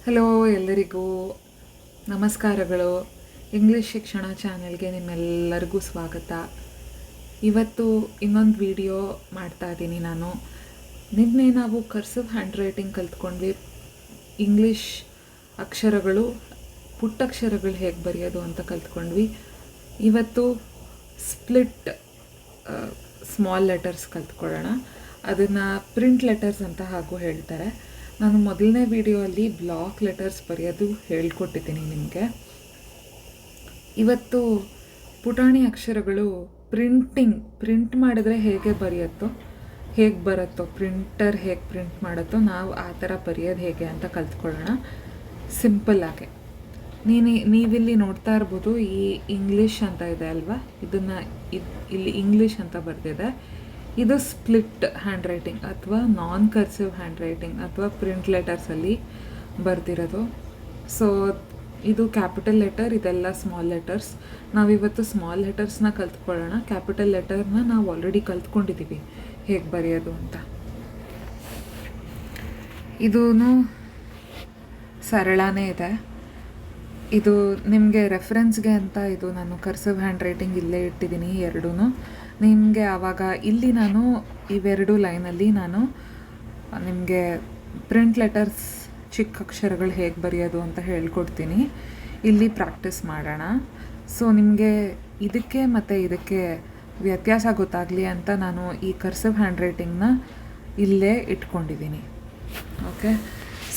Hello ಎಲ್ಲರಿಗೂ ನಮಸ್ಕಾರಗಳು. English ಶಿಕ್ಷಣ ಚಾನೆಲ್ಗೆ ನಿಮ್ಮೆಲ್ಲರಿಗೂ ಸ್ವಾಗತ. ಇವತ್ತು ಇನ್ನೊಂದು ವಿಡಿಯೋ ಮಾಡ್ತಾ ಇದ್ದೀನಿ ನಾನು. ನಿನ್ನೆ ನಾವು ಕರ್ಸಿವ್ ಹ್ಯಾಂಡ್ ರೈಟಿಂಗ್ ಕಲ್ತ್ಕೊಂಡ್ವಿ. ಇಂಗ್ಲೀಷ್ ಅಕ್ಷರಗಳು, ಪುಟ್ಟಕ್ಷರಗಳು ಹೇಗೆ ಬರೆಯೋದು ಅಂತ ಕಲ್ತ್ಕೊಂಡ್ವಿ. ಇವತ್ತು ಸ್ಪ್ಲಿಟ್ ಸ್ಮಾಲ್ ಲೆಟರ್ಸ್ ಕಲ್ತ್ಕೊಳ್ಳೋಣ. ಅದನ್ನು ಪ್ರಿಂಟ್ ಲೆಟರ್ಸ್ ಅಂತ ಹಾಗೂ ಹೇಳ್ತಾರೆ. ನಾನು ಮೊದಲನೇ ವಿಡಿಯೋಲ್ಲಿ ಬ್ಲಾಕ್ ಲೆಟರ್ಸ್ ಬರೆಯೋದು ಹೇಳ್ಕೊಟ್ಟಿದ್ದೀನಿ ನಿಮಗೆ. ಇವತ್ತು ಪುಟಾಣಿ ಅಕ್ಷರಗಳು ಪ್ರಿಂಟ್ ಮಾಡಿದ್ರೆ ಹೇಗೆ ಬರುತ್ತೋ ಪ್ರಿಂಟರ್ ಹೇಗೆ ಪ್ರಿಂಟ್ ಮಾಡುತ್ತೋ ನಾವು ಆ ಥರ ಬರೆಯೋದು ಹೇಗೆ ಅಂತ ಕಲ್ತ್ಕೊಳ್ಳೋಣ ಸಿಂಪಲ್ಲಾಗೆ. ನೀವಿಲ್ಲಿ ನೋಡ್ತಾ ಇರ್ಬೋದು, ಈ ಇಂಗ್ಲೀಷ್ ಅಂತ ಇದೆ ಅಲ್ವಾ, ಇದನ್ನು ಇಲ್ಲಿ ಇಂಗ್ಲೀಷ್ ಅಂತ ಬರೆದಿದೆ. ಇದು ಸ್ಪ್ಲಿಟ್ ಹ್ಯಾಂಡ್ ರೈಟಿಂಗ್ ಅಥವಾ ನಾನ್ ಕರ್ಸಿವ್ ಹ್ಯಾಂಡ್ ರೈಟಿಂಗ್ ಅಥವಾ ಪ್ರಿಂಟ್ ಲೆಟರ್ಸಲ್ಲಿ ಬರ್ದಿರೋದು. ಸೊ ಇದು ಕ್ಯಾಪಿಟಲ್ ಲೆಟರ್, ಇದೆಲ್ಲ ಸ್ಮಾಲ್ ಲೆಟರ್ಸ್. ನಾವಿವತ್ತು ಸ್ಮಾಲ್ ಲೆಟರ್ಸ್ನ ಕಲ್ತ್ಕೊಳ್ಳೋಣ. ಕ್ಯಾಪಿಟಲ್ ಲೆಟರ್ನ ನಾವು ಆಲ್ರೆಡಿ ಕಲ್ತ್ಕೊಂಡಿದ್ದೀವಿ ಹೇಗೆ ಬರೆಯೋದು ಅಂತ. ಇದೂ ಸರಳನೇ ಇದೆ. ಇದು ನಿಮಗೆ ರೆಫರೆನ್ಸ್ಗೆ ಅಂತ ಇದು ನಾನು ಕರ್ಸಿವ್ ಹ್ಯಾಂಡ್ ರೈಟಿಂಗ್ ಇಲ್ಲೇ ಇಟ್ಟಿದ್ದೀನಿ ಎರಡೂ. ನಿಮಗೆ ಆವಾಗ ಇಲ್ಲಿ ನಾನು ಇವೆರಡು ಲೈನಲ್ಲಿ ನಾನು ನಿಮಗೆ ಪ್ರಿಂಟ್ ಲೆಟರ್ಸ್ ಚಿಕ್ಕ ಅಕ್ಷರಗಳು ಹೇಗೆ ಬರೆಯೋದು ಅಂತ ಹೇಳ್ಕೊಡ್ತೀನಿ. ಇಲ್ಲಿ ಪ್ರಾಕ್ಟೀಸ್ ಮಾಡೋಣ. ಸೊ ನಿಮಗೆ ಇದಕ್ಕೆ ಮತ್ತು ಇದಕ್ಕೆ ವ್ಯತ್ಯಾಸ ಗೊತ್ತಾಗಲಿ ಅಂತ ನಾನು ಈ ಕರ್ಸಿವ್ ಹ್ಯಾಂಡ್ ರೈಟಿಂಗ್ನ ಇಲ್ಲೇ ಇಟ್ಕೊಂಡಿದ್ದೀನಿ. ಓಕೆ,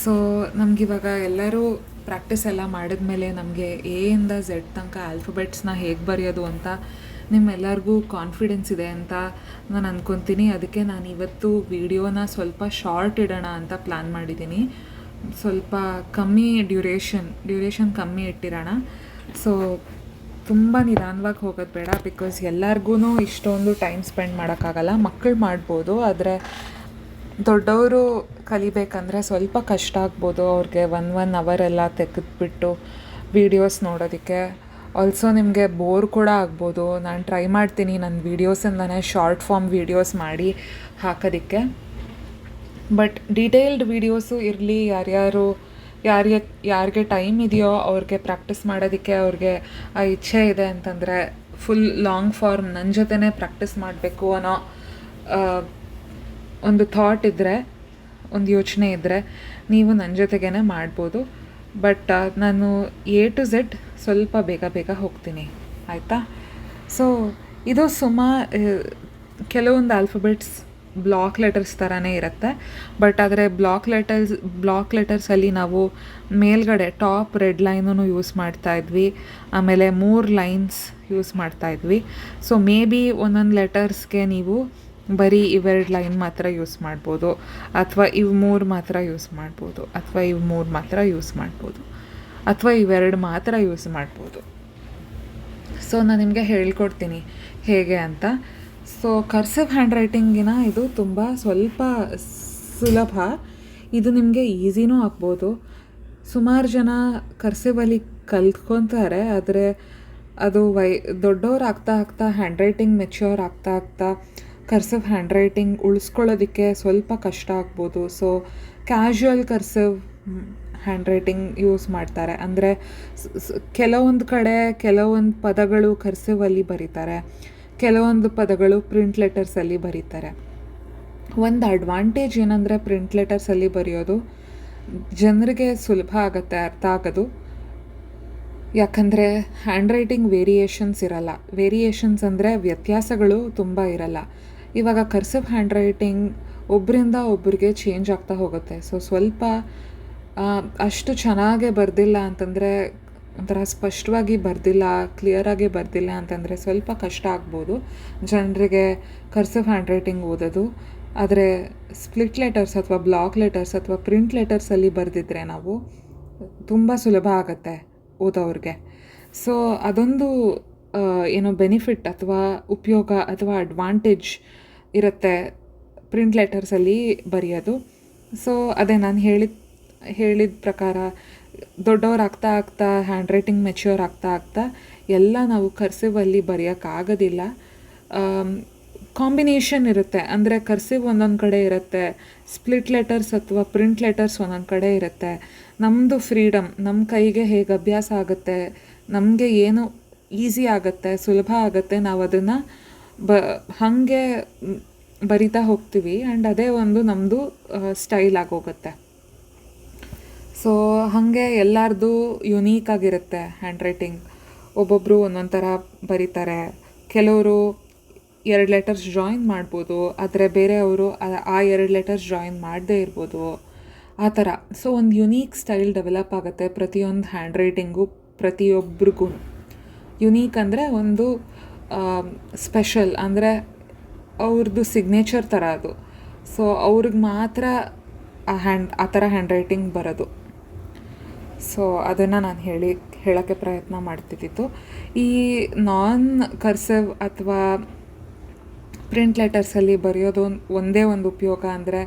ಸೊ ನಮಗಿವಾಗ ಎಲ್ಲರೂ ಪ್ರಾಕ್ಟೀಸ್ ಎಲ್ಲ ಮಾಡಿದ್ಮೇಲೆ ನಮಗೆ ಎ ಇಂದ ಝೆಡ್ ತನಕ ಆಲ್ಫಬೆಟ್ಸ್ನ ಹೇಗೆ ಬರೆಯೋದು ಅಂತ ನಿಮ್ಮೆಲ್ಲರಿಗೂ ಕಾನ್ಫಿಡೆನ್ಸ್ ಇದೆ ಅಂತ ನಾನು ಅಂದ್ಕೊತೀನಿ. ಅದಕ್ಕೆ ನಾನು ಇವತ್ತು ವಿಡಿಯೋನ ಸ್ವಲ್ಪ ಶಾರ್ಟ್ ಇಡೋಣ ಅಂತ ಪ್ಲ್ಯಾನ್ ಮಾಡಿದ್ದೀನಿ. ಸ್ವಲ್ಪ ಕಮ್ಮಿ ಡ್ಯೂರೇಷನ್ ಕಮ್ಮಿ ಇಟ್ಟಿರೋಣ. ಸೊ ತುಂಬ ನಿಧಾನವಾಗಿ ಹೋಗೋದು ಬೇಡ, ಬಿಕಾಸ್ ಎಲ್ಲರಿಗೂ ಇಷ್ಟೊಂದು ಟೈಮ್ ಸ್ಪೆಂಡ್ ಮಾಡೋಕ್ಕಾಗಲ್ಲ. ಮಕ್ಕಳು ಮಾಡ್ಬೋದು, ಆದರೆ ದೊಡ್ಡವರು ಕಲಿಬೇಕಂದ್ರೆ ಸ್ವಲ್ಪ ಕಷ್ಟ ಆಗ್ಬೋದು. ಅವ್ರಿಗೆ ಒನ್ ಅವರೆಲ್ಲ ತೆಗೆದುಬಿಟ್ಟು ವೀಡಿಯೋಸ್ ನೋಡೋದಕ್ಕೆ. ಆಲ್ಸೋ ನಿಮಗೆ ಬೋರ್ ಕೂಡ ಆಗ್ಬೋದು. ನಾನು ಟ್ರೈ ಮಾಡ್ತೀನಿ ನನ್ನ ವೀಡಿಯೋಸಂದನೇ ಶಾರ್ಟ್ ಫಾರ್ಮ್ ವೀಡಿಯೋಸ್ ಮಾಡಿ ಹಾಕೋದಕ್ಕೆ. ಬಟ್ ಡೀಟೇಲ್ಡ್ ವೀಡಿಯೋಸು ಇರಲಿ. ಯಾರಿಗೆ ಟೈಮ್ ಇದೆಯೋ ಅವ್ರಿಗೆ ಪ್ರಾಕ್ಟೀಸ್ ಮಾಡೋದಕ್ಕೆ, ಅವ್ರಿಗೆ ಆ ಇಚ್ಛೆ ಇದೆ ಅಂತಂದರೆ ಫುಲ್ ಲಾಂಗ್ ಫಾರ್ಮ್ ನನ್ನ ಜೊತೆನೇ ಪ್ರಾಕ್ಟೀಸ್ ಮಾಡಬೇಕು ಅನ್ನೋ ಒಂದು ಥಾಟ್ ಇದ್ದರೆ, ಒಂದು ಯೋಚನೆ ಇದ್ದರೆ ನೀವು ನನ್ನ ಜೊತೆಗೇ ಮಾಡ್ಬೋದು. ಬಟ್ ನಾನು ಎ ಟು ಝೆಡ್ ಸ್ವಲ್ಪ ಬೇಗ ಹೋಗ್ತೀನಿ, ಆಯಿತಾ? ಸೊ ಇದು ಕೆಲವೊಂದು ಆಲ್ಫಬೆಟ್ಸ್ ಬ್ಲಾಕ್ ಲೆಟರ್ಸ್ ಥರನೇ ಇರುತ್ತೆ. ಬಟ್ ಆದರೆ ಬ್ಲಾಕ್ ಲೆಟರ್ಸಲ್ಲಿ ನಾವು ಮೇಲ್ಗಡೆ ಟಾಪ್ ರೆಡ್ ಲೈನೂ ಯೂಸ್ ಮಾಡ್ತಾಯಿದ್ವಿ, ಆಮೇಲೆ 3 ಲೈನ್ಸ್ ಯೂಸ್ ಮಾಡ್ತಾಯಿದ್ವಿ. ಸೊ ಮೇ ಬಿ ಒಂದೊಂದು ಲೆಟರ್ಸ್ಗೆ ನೀವು ಬರೀ ಇವೆರಡು ಲೈನ್ ಮಾತ್ರ ಯೂಸ್ ಮಾಡ್ಬೋದು, ಅಥವಾ ಇವು 3 ಮಾತ್ರ ಯೂಸ್ ಮಾಡ್ಬೋದು, ಅಥವಾ ಇವು 3 ಮಾತ್ರ ಯೂಸ್ ಮಾಡ್ಬೋದು, ಅಥವಾ ಇವೆರಡು ಮಾತ್ರ ಯೂಸ್ ಮಾಡ್ಬೋದು. ಸೊ ನಾನು ನಿಮಗೆ ಹೇಳ್ಕೊಡ್ತೀನಿ ಹೇಗೆ ಅಂತ. ಸೊ ಕರ್ಸಿವ್ ಹ್ಯಾಂಡ್ ರೈಟಿಂಗಿನ ಇದು ಸ್ವಲ್ಪ ಸುಲಭ. ಇದು ನಿಮಗೆ ಈಸಿನೂ ಆಗ್ಬೋದು. ಸುಮಾರು ಜನ ಕರ್ಸಿವಲ್ಲಿ ಕಲ್ತ್ಕೊತಾರೆ, ಆದರೆ ಅದು ದೊಡ್ಡವ್ರು ಆಗ್ತಾ ಹ್ಯಾಂಡ್ ರೈಟಿಂಗ್ ಮೆಚ್ಯೂರ್ ಆಗ್ತಾ ಕರ್ಸಿವ್ ಹ್ಯಾಂಡ್ ರೈಟಿಂಗ್ ಉಳಿಸ್ಕೊಳ್ಳೋದಕ್ಕೆ ಸ್ವಲ್ಪ ಕಷ್ಟ ಆಗ್ಬೋದು. So casual cursive hand writing use ಮಾಡ್ತಾರೆ. ಅಂದರೆ ಕೆಲವೊಂದು ಕಡೆ ಕೆಲವೊಂದು ಪದಗಳು ಕರ್ಸಿವಲ್ಲಿ ಬರೀತಾರೆ, ಕೆಲವೊಂದು ಪದಗಳು ಪ್ರಿಂಟ್ ಲೆಟರ್ಸಲ್ಲಿ ಬರೀತಾರೆ. ಒಂದು ಅಡ್ವಾಂಟೇಜ್ ಏನಂದರೆ ಪ್ರಿಂಟ್ ಲೆಟರ್ಸಲ್ಲಿ ಬರೆಯೋದು ಜನರಿಗೆ ಸುಲಭ ಆಗುತ್ತೆ ಅರ್ಥ ಆಗೋದು. ಯಾಕಂದರೆ ಹ್ಯಾಂಡ್ ರೈಟಿಂಗ್ ವೇರಿಯೇಷನ್ಸ್ ಇರಲ್ಲ. ವೇರಿಯೇಷನ್ಸ್ ಅಂದರೆ ವ್ಯತ್ಯಾಸಗಳು ತುಂಬ ಇರಲ್ಲ. ಇವಾಗ ಕರ್ಸಿವ್ ಹ್ಯಾಂಡ್ ರೈಟಿಂಗ್ ಒಬ್ಬರಿಂದ ಒಬ್ಬರಿಗೆ ಚೇಂಜ್ ಆಗ್ತಾ ಹೋಗುತ್ತೆ. ಸೊ ಸ್ವಲ್ಪ ಅಷ್ಟು ಚೆನ್ನಾಗೇ ಬರೆದಿಲ್ಲ ಅಂತಂದರೆ, ಒಂಥರ ಸ್ಪಷ್ಟವಾಗಿ ಬರೆದಿಲ್ಲ, ಕ್ಲಿಯರಾಗಿ ಬರೆದಿಲ್ಲ ಅಂತಂದರೆ ಸ್ವಲ್ಪ ಕಷ್ಟ ಆಗ್ಬೋದು ಜನರಿಗೆ ಕರ್ಸಿವ್ ಹ್ಯಾಂಡ್ ರೈಟಿಂಗ್ ಓದೋದು. ಆದರೆ ಸ್ಪ್ಲಿಟ್ ಲೆಟರ್ಸ್ ಅಥವಾ ಬ್ಲಾಕ್ ಲೆಟರ್ಸ್ ಅಥವಾ ಪ್ರಿಂಟ್ ಲೆಟರ್ಸಲ್ಲಿ ಬರೆದಿದ್ರೆ ನಾವು ತುಂಬ ಸುಲಭ ಆಗುತ್ತೆ ಓದೋವ್ರಿಗೆ. ಸೊ ಅದೊಂದು ಏನೋ ಬೆನಿಫಿಟ್ ಅಥವಾ ಉಪಯೋಗ ಅಥವಾ ಅಡ್ವಾಂಟೇಜ್ ಇರುತ್ತೆ ಪ್ರಿಂಟ್ ಲೆಟರ್ಸಲ್ಲಿ ಬರೆಯೋದು. ಸೊ ಅದೇ ನಾನು ಹೇಳಿದ ಪ್ರಕಾರ ದೊಡ್ಡವ್ರು ಆಗ್ತಾ ಹ್ಯಾಂಡ್ ರೈಟಿಂಗ್ ಮೆಚ್ಯೂರ್ ಆಗ್ತಾ ಎಲ್ಲ ನಾವು ಕರ್ಸಿವಲ್ಲಿ ಬರೆಯೋಕ್ಕಾಗೋದಿಲ್ಲ. ಕಾಂಬಿನೇಷನ್ ಇರುತ್ತೆ. ಅಂದರೆ ಕರ್ಸಿವ್ ಒಂದೊಂದು ಕಡೆ ಇರುತ್ತೆ, ಸ್ಪ್ಲಿಟ್ ಲೆಟರ್ಸ್ ಅಥವಾ ಪ್ರಿಂಟ್ ಲೆಟರ್ಸ್ ಒಂದೊಂದು ಕಡೆ ಇರುತ್ತೆ. ನಮ್ಮದು ಫ್ರೀಡಮ್, ನಮ್ಮ ಕೈಗೆ ಹೇಗೆ ಅಭ್ಯಾಸ ಆಗುತ್ತೆ, ನಮಗೆ ಏನು ಈಸಿ ಆಗುತ್ತೆ, ಸುಲಭ ಆಗುತ್ತೆ, ನಾವು ಅದನ್ನು ಹಾಗೆ ಬರಿತಾ ಹೋಗ್ತೀವಿ. ಆ್ಯಂಡ್ ಅದೇ ಒಂದು ನಮ್ಮದು ಸ್ಟೈಲ್ ಆಗೋಗುತ್ತೆ. ಸೊ ಹಾಗೆ ಎಲ್ಲರದು ಯುನೀಕ್ ಆಗಿರುತ್ತೆ ಹ್ಯಾಂಡ್ ರೈಟಿಂಗ್. ಒಬ್ಬೊಬ್ಬರು ಒಂದೊಂದು ಥರ ಬರೀತಾರೆ. ಕೆಲವರು 2 ಲೆಟರ್ಸ್ ಜಾಯಿನ್ ಮಾಡ್ಬೋದು, ಆದರೆ ಬೇರೆಯವರು ಆ 2 ಲೆಟರ್ಸ್ ಜಾಯಿನ್ ಮಾಡದೇ ಇರ್ಬೋದು, ಆ ಥರ. ಸೊ ಒಂದು ಯುನೀಕ್ ಸ್ಟೈಲ್ ಡೆವಲಪ್ ಆಗುತ್ತೆ ಪ್ರತಿಯೊಂದು ಹ್ಯಾಂಡ್ ರೈಟಿಂಗು ಪ್ರತಿಯೊಬ್ಬರಿಗೂ. ಯುನೀಕ್ ಅಂದರೆ ಒಂದು ಸ್ಪೆಷಲ್, ಅಂದರೆ ಅವ್ರದ್ದು ಸಿಗ್ನೇಚರ್ ಥರ ಅದು. ಸೊ ಅವ್ರಿಗೆ ಮಾತ್ರ ಆ ಥರ ಹ್ಯಾಂಡ್ ರೈಟಿಂಗ್ ಬರೋದು. ಸೊ ಅದನ್ನು ನಾನು ಹೇಳೋಕ್ಕೆ ಪ್ರಯತ್ನ ಮಾಡ್ತಿದ್ದಿತ್ತು. ಈ ನಾನ್ ಕರ್ಸಿವ್ ಅಥವಾ ಪ್ರಿಂಟ್ ಲೆಟರ್ಸಲ್ಲಿ ಬರೆಯೋದು ಒಂದೇ ಒಂದು ಉಪಯೋಗ ಅಂದರೆ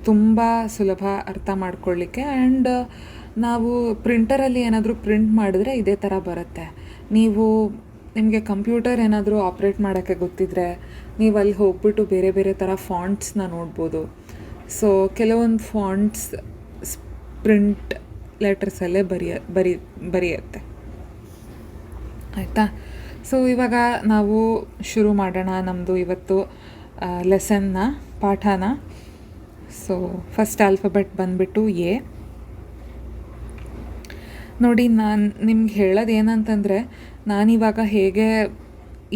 ತುಂಬ ಸುಲಭ ಅರ್ಥ ಮಾಡ್ಕೊಳ್ಳಿಕ್ಕೆ. ಆ್ಯಂಡ್ ನಾವು ಪ್ರಿಂಟರಲ್ಲಿ ಏನಾದರೂ ಪ್ರಿಂಟ್ ಮಾಡಿದ್ರೆ ಇದೇ ಥರ ಬರುತ್ತೆ. ನಿಮಗೆ ಕಂಪ್ಯೂಟರ್ ಏನಾದರೂ ಆಪ್ರೇಟ್ ಮಾಡೋಕ್ಕೆ ಗೊತ್ತಿದ್ದರೆ ನೀವು ಅಲ್ಲಿ ಹೋಗ್ಬಿಟ್ಟು ಬೇರೆ ಬೇರೆ ಥರ ಫಾಂಟ್ಸ್ನ ನೋಡ್ಬೋದು. ಸೊ ಕೆಲವೊಂದು ಫಾಂಟ್ಸ್ ಪ್ರಿಂಟ್ ಲೆಟರ್ಸಲ್ಲೇ ಬರೆಯುತ್ತೆ. ಆಯಿತಾ? ಸೊ ಇವಾಗ ನಾವು ಶುರು ಮಾಡೋಣ ನಮ್ಮದು ಇವತ್ತು ಲೆಸನ್ನ, ಪಾಠನ. ಸೊ ಫಸ್ಟ್ ಆಲ್ಫಬೆಟ್ ಬಂದುಬಿಟ್ಟು ಎ. ನೋಡಿ, ನಾನು ನಿಮ್ಗೆ ಹೇಳೋದು ಏನಂತಂದರೆ, ನಾನಿವಾಗ ಹೇಗೆ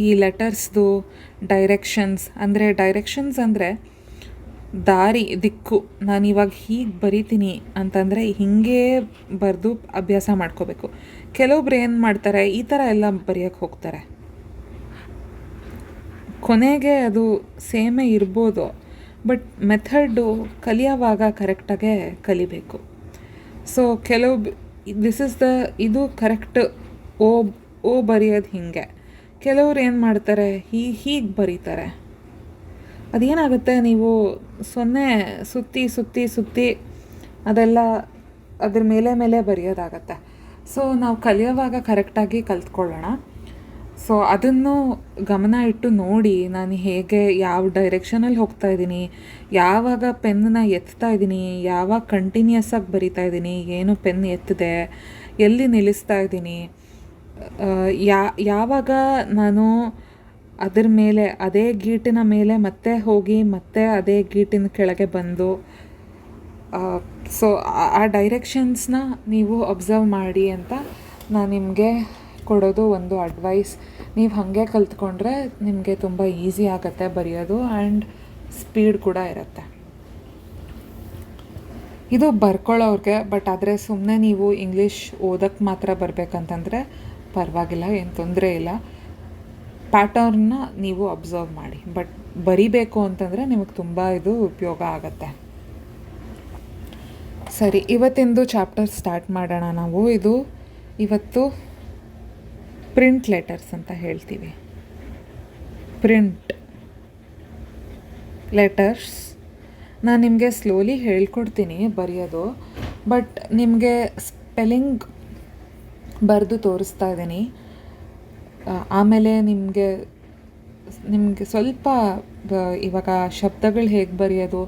ಈ ಲೆಟರ್ಸ್ದು ಡೈರೆಕ್ಷನ್ಸ್ ಅಂದರೆ ದಾರಿ, ದಿಕ್ಕು, ನಾನಿವಾಗ ಹೀಗೆ ಬರಿತೀನಿ ಅಂತಂದರೆ ಹೀಗೆ ಬರೆದು ಅಭ್ಯಾಸ ಮಾಡ್ಕೋಬೇಕು. ಕೆಲವೊಬ್ರು ಏನು ಮಾಡ್ತಾರೆ, ಈ ಥರ ಎಲ್ಲ ಬರೆಯೋಕ್ಕೆ ಹೋಗ್ತಾರೆ. ಕೊನೆಗೆ ಅದು ಸೇಮೇ ಇರ್ಬೋದು, ಬಟ್ ಮೆಥಡು ಕಲಿಯೋವಾಗ ಕರೆಕ್ಟಾಗೆ ಕಲಿಬೇಕು. ಸೊ ಇದು ಕರೆಕ್ಟ್ ಓ ಬರೆಯೋದು ಹೀಗೆ. ಕೆಲವ್ರು ಏನು ಮಾಡ್ತಾರೆ, ಹೀಗೆ ಬರೀತಾರೆ. ಅದೇನಾಗುತ್ತೆ, ನೀವು ಸುತ್ತಿ ಅದೆಲ್ಲ ಅದ್ರ ಮೇಲೆ ಬರೆಯೋದಾಗತ್ತೆ. ಸೊ ನಾವು ಕಲಿಯೋವಾಗ ಕರೆಕ್ಟಾಗಿ ಕಲ್ತ್ಕೊಳ್ಳೋಣ. ಸೊ ಅದನ್ನು ಗಮನ ಇಟ್ಟು ನೋಡಿ, ನಾನು ಹೇಗೆ ಯಾವ ಡೈರೆಕ್ಷನಲ್ಲಿ ಹೋಗ್ತಾ ಇದ್ದೀನಿ, ಯಾವಾಗ ಪೆನ್ನನ್ನ ಎತ್ತಾ ಇದ್ದೀನಿ, ಯಾವಾಗ ಕಂಟಿನ್ಯೂಸ್ ಆಗಿ ಬರಿತಾ ಇದ್ದೀನಿ, ಏನು ಪೆನ್ ಎತ್ತಿದೆ, ಎಲ್ಲಿ ನಿಲ್ಲಿಸ್ತಾ ಇದ್ದೀನಿ, ಯಾವಾಗ ನಾನು ಅದ್ರ ಮೇಲೆ ಅದೇ ಗೀಟಿನ ಮೇಲೆ ಮತ್ತೆ ಹೋಗಿ ಮತ್ತೆ ಅದೇ ಗೀಟಿನ ಕೆಳಗೆ ಬಂದು, ಸೊ ಆ ಡೈರೆಕ್ಷನ್ಸ್ನ ನೀವು ಅಬ್ಸರ್ವ್ ಮಾಡಿ ಅಂತ ನಾನು ನಿಮಗೆ ಕೊಡೋದು ಒಂದು ಅಡ್ವೈಸ್. ನೀವು ಹಾಗೆ ಕಲ್ತ್ಕೊಂಡ್ರೆ ನಿಮಗೆ ತುಂಬ ಈಸಿ ಆಗುತ್ತೆ ಬರೆಯೋದು, ಆ್ಯಂಡ್ ಸ್ಪೀಡ್ ಕೂಡ ಇರುತ್ತೆ. ಇದು ಬರ್ಕೊಳ್ಳೋರಿಗೆ. ಬಟ್ ಆದರೆ ಸುಮ್ಮನೆ ನೀವು ಇಂಗ್ಲೀಷ್ ಓದೋಕ್ಕೆ ಮಾತ್ರ ಬರಬೇಕಂತಂದರೆ ಪರವಾಗಿಲ್ಲ, ಏನು ತೊಂದರೆ ಇಲ್ಲ. ಪ್ಯಾಟರ್ನ್ನ ನೀವು ಅಬ್ಸರ್ವ್ ಮಾಡಿ. ಬಟ್ ಬರಿಬೇಕು ಅಂತಂದರೆ ನಿಮಗೆ ತುಂಬ ಇದು ಉಪಯೋಗ ಆಗುತ್ತೆ. ಸರಿ, ಇವತ್ತಿಂದು ಚಾಪ್ಟರ್ ಸ್ಟಾರ್ಟ್ ಮಾಡೋಣ ನಾವು. ಇವತ್ತು ಪ್ರಿಂಟ್ ಲೆಟರ್ಸ್ ಅಂತ ಹೇಳ್ತೀವಿ. ಪ್ರಿಂಟ್ ಲೆಟರ್ಸ್ ನಾನು ನಿಮಗೆ ಸ್ಲೋಲಿ ಹೇಳ್ಕೊಡ್ತೀನಿ ಬರೆಯೋದು, ಬಟ್ ನಿಮಗೆ ಸ್ಪೆಲ್ಲಿಂಗ್ ಬರೆದು ತೋರಿಸ್ತಾ ಇದ್ದೀನಿ. ಆಮೇಲೆ ನಿಮಗೆ ಸ್ವಲ್ಪ ಇವಾಗ ಶಬ್ದಗಳು ಹೇಗೆ ಬರೆಯೋದು,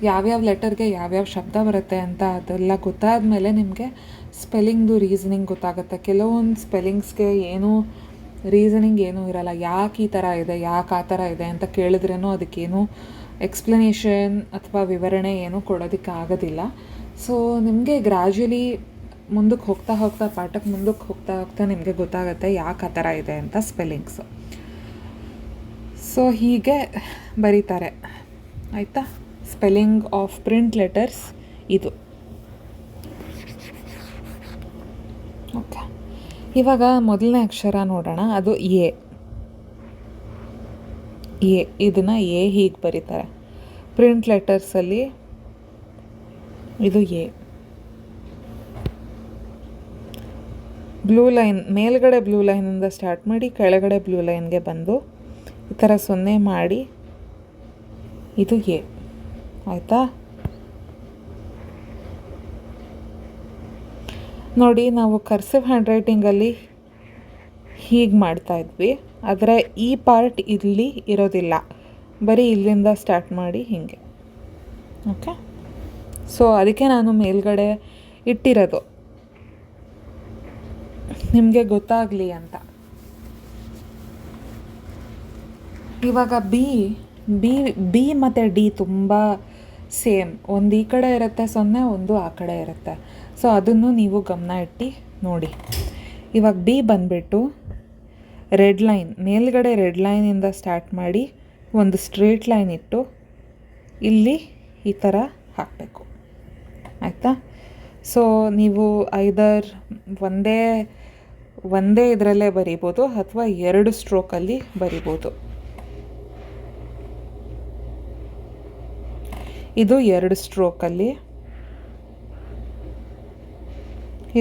ಯಾವ್ಯಾವ ಲೆಟರ್ಗೆ ಯಾವ್ಯಾವ ಶಬ್ದ ಬರುತ್ತೆ ಅಂತ ಅದೆಲ್ಲ ಗೊತ್ತಾದ ಮೇಲೆ ನಿಮಗೆ ಸ್ಪೆಲ್ಲಿಂಗ್ದು ರೀಸನಿಂಗ್ ಗೊತ್ತಾಗುತ್ತೆ. ಕೆಲವೊಂದು ಸ್ಪೆಲ್ಲಿಂಗ್ಸ್ಗೆ ರೀಸನಿಂಗ್ ಏನೂ ಇರಲ್ಲ. ಯಾಕೆ ಈ ಥರ ಇದೆ, ಯಾಕೆ ಆ ಥರ ಇದೆ ಅಂತ ಕೇಳಿದ್ರೇನೋ ಅದಕ್ಕೇನು ಎಕ್ಸ್ಪ್ಲನೇಷನ್ ಅಥವಾ ವಿವರಣೆ ಏನೂ ಕೊಡೋದಕ್ಕೆ ಆಗೋದಿಲ್ಲ. ಸೊ ನಿಮಗೆ ಗ್ರ್ಯಾಜುಲಿ ಮುಂದಕ್ಕೆ ಹೋಗ್ತಾ ಪಾಠಕ್ಕೆ ಮುಂದಕ್ಕೆ ಹೋಗ್ತಾ ನಿಮಗೆ ಗೊತ್ತಾಗುತ್ತೆ ಯಾಕೆ ಆ ಥರ ಇದೆ ಅಂತ ಸ್ಪೆಲ್ಲಿಂಗ್ಸು. ಸೊ ಹೀಗೆ ಬರೀತಾರೆ. ಆಯಿತಾ? ಸ್ಪೆಲ್ಲಿಂಗ್ ಆಫ್ ಪ್ರಿಂಟ್ ಲೆಟರ್ಸ್ ಇದು. ಓಕೆ, ಇವಾಗ ಮೊದಲನೇ ಅಕ್ಷರ ನೋಡೋಣ. ಅದು ಎ. ಇದನ್ನು ಎ ಹೀಗೆ ಬರೀತಾರೆ ಪ್ರಿಂಟ್ ಲೆಟರ್ಸಲ್ಲಿ. ಇದು ಎ. ಬ್ಲೂ ಲೈನ್, ಮೇಲ್ಗಡೆ ಬ್ಲೂ ಲೈನಿಂದ ಸ್ಟಾರ್ಟ್ ಮಾಡಿ ಕೆಳಗಡೆ ಬ್ಲೂ ಲೈನ್ಗೆ ಬಂದು ಈ ಥರ 0 ಮಾಡಿ ಇದು ಎ. ಆಯಿತಾ? ನೋಡಿ, ನಾವು ಕರ್ಸಿವ್ ಹ್ಯಾಂಡ್ ರೈಟಿಂಗಲ್ಲಿ ಹೀಗೆ ಮಾಡ್ತಾಯಿದ್ವಿ, ಆದರೆ ಈ ಪಾರ್ಟ್ ಇಲ್ಲಿ ಇರೋದಿಲ್ಲ. ಬರೀ ಇಲ್ಲಿಂದ ಸ್ಟಾರ್ಟ್ ಮಾಡಿ ಹೀಗೆ. ಓಕೆ, ಸೊ ಅದಕ್ಕೆ ನಾನು ಮೇಲ್ಗಡೆ ಇಟ್ಟಿರೋದು ನಿಮಗೆ ಗೊತ್ತಾಗಲಿ ಅಂತ. ಇವಾಗ ಬಿ ಬಿ ಬಿ ಮತ್ತು ಡಿ ತುಂಬ ಸೇಮ್. ಒಂದು ಈ ಕಡೆ ಇರುತ್ತೆ 0, ಒಂದು ಆ ಕಡೆ ಇರುತ್ತೆ. ಸೊ ಅದನ್ನು ನೀವು ಗಮನ ಇಟ್ಟು ನೋಡಿ. ಇವಾಗ ಬಿ ಬಂದುಬಿಟ್ಟು ರೆಡ್ ಲೈನ್, ಮೇಲ್ಗಡೆ ರೆಡ್ ಲೈನಿಂದ ಸ್ಟಾರ್ಟ್ ಮಾಡಿ ಒಂದು ಸ್ಟ್ರೇಟ್ ಲೈನ್ ಇಟ್ಟು ಇಲ್ಲಿ ಈ ಥರ ಹಾಕಬೇಕು, ಆಯಿತಾ? ಸೊ ನೀವು ಐದರ್ ಒಂದೇ ಇದರಲ್ಲೇ ಬರಿಬೋದು ಅಥವಾ 2 ಸ್ಟ್ರೋಕಲ್ಲಿ ಬರಿಬೋದು. ಇದು 2 ಸ್ಟ್ರೋಕಲ್ಲಿ,